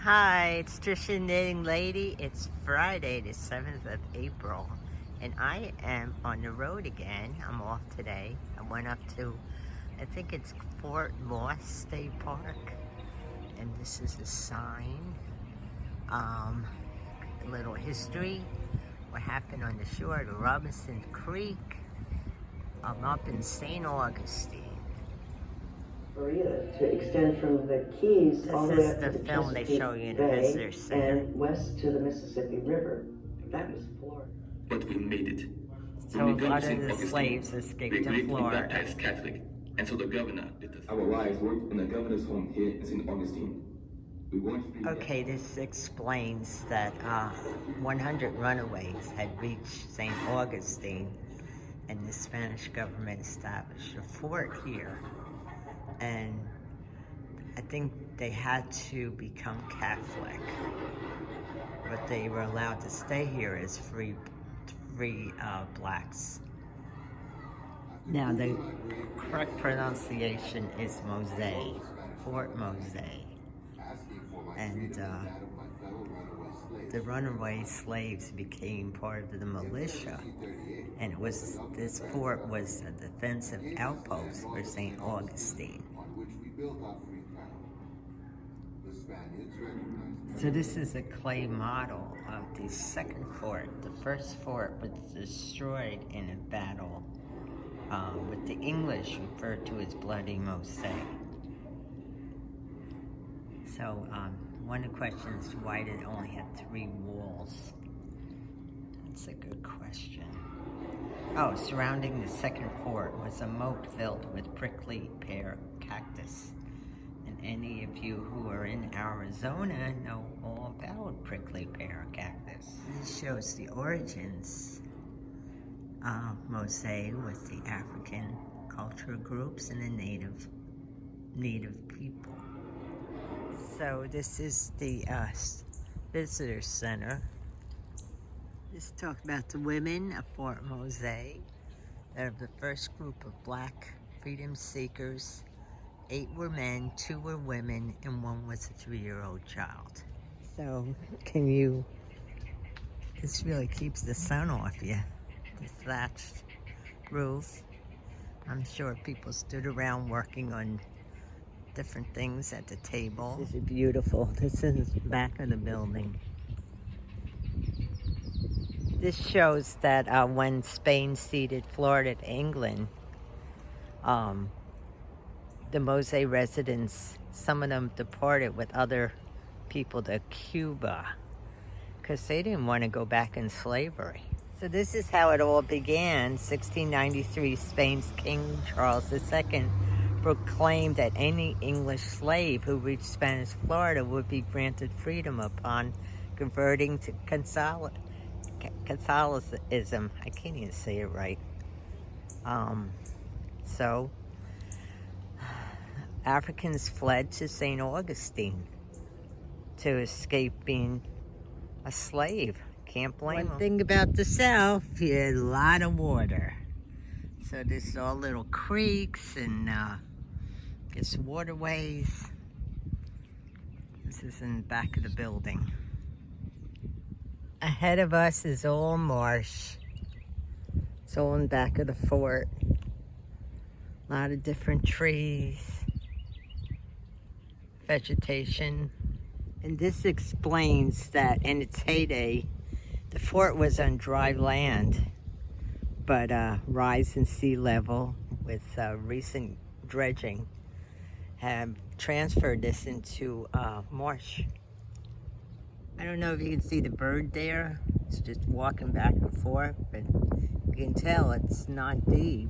Hi, it's Trisha Knitting Lady. It's Friday, the 7th of April, and I am on the road again. I'm off today. I went up to, I think it's Fort Moss State Park, and this is a sign. A little history, what happened on the shore of the Robinson Creek. I'm up in St. Augustine. Florida to extend from the Keys all the way up to the film they Chesapeake show you in the visitor Bay center. and west to the Mississippi River. That was Florida. But we made it. So a lot of the slaves escaped to Florida. Baptized Catholic, and so the governor did the Our wives worked in the governor's home here in St. Augustine. We want to Okay, this explains that 100 runaways had reached St. Augustine, and the Spanish government established a fort here. And I think they had to become Catholic, but they were allowed to stay here as free blacks. Now the correct pronunciation is Mose, Fort Mose, and the runaway slaves became part of the militia, and this fort was a defensive outpost for St. Augustine. So this is a clay model of the second fort. The first fort was destroyed in a battle with the English, referred to as Bloody Mose. So one of the questions is, why did it only have 3 walls? That's a good question. Oh, surrounding the second fort was a moat filled with prickly pear cactus. And any of you who are in Arizona know all about prickly pear cactus. This shows the origins of Mose with the African cultural groups and the native people. So this is the visitor center. This talks about the women of Fort Mose. They're the first group of black freedom seekers. 8 were men, 2 were women, and 1 was a 3-year-old child. So this really keeps the sun off you. The thatched roof. I'm sure people stood around working on different things at the table. This is beautiful. This is the back of the building. This shows that when Spain ceded Florida to England, the Mose residents, some of them deported with other people to Cuba because they didn't want to go back in slavery. So this is how it all began. 1693, Spain's King Charles II proclaimed that any English slave who reached Spanish Florida would be granted freedom upon converting to Catholicism. I can't even say it right. So Africans fled to St. Augustine to escape being a slave. Can't blame them. One thing about the South, you had a lot of water. So there's all little creeks and just waterways. This is in the back of the building. Ahead of us is all marsh. It's all in the back of the fort. A lot of different trees, vegetation. And this explains that in its heyday, the fort was on dry land, but rise in sea level with recent dredging have transferred this into marsh. I don't know if you can see the bird there. It's just walking back and forth, but you can tell it's not deep.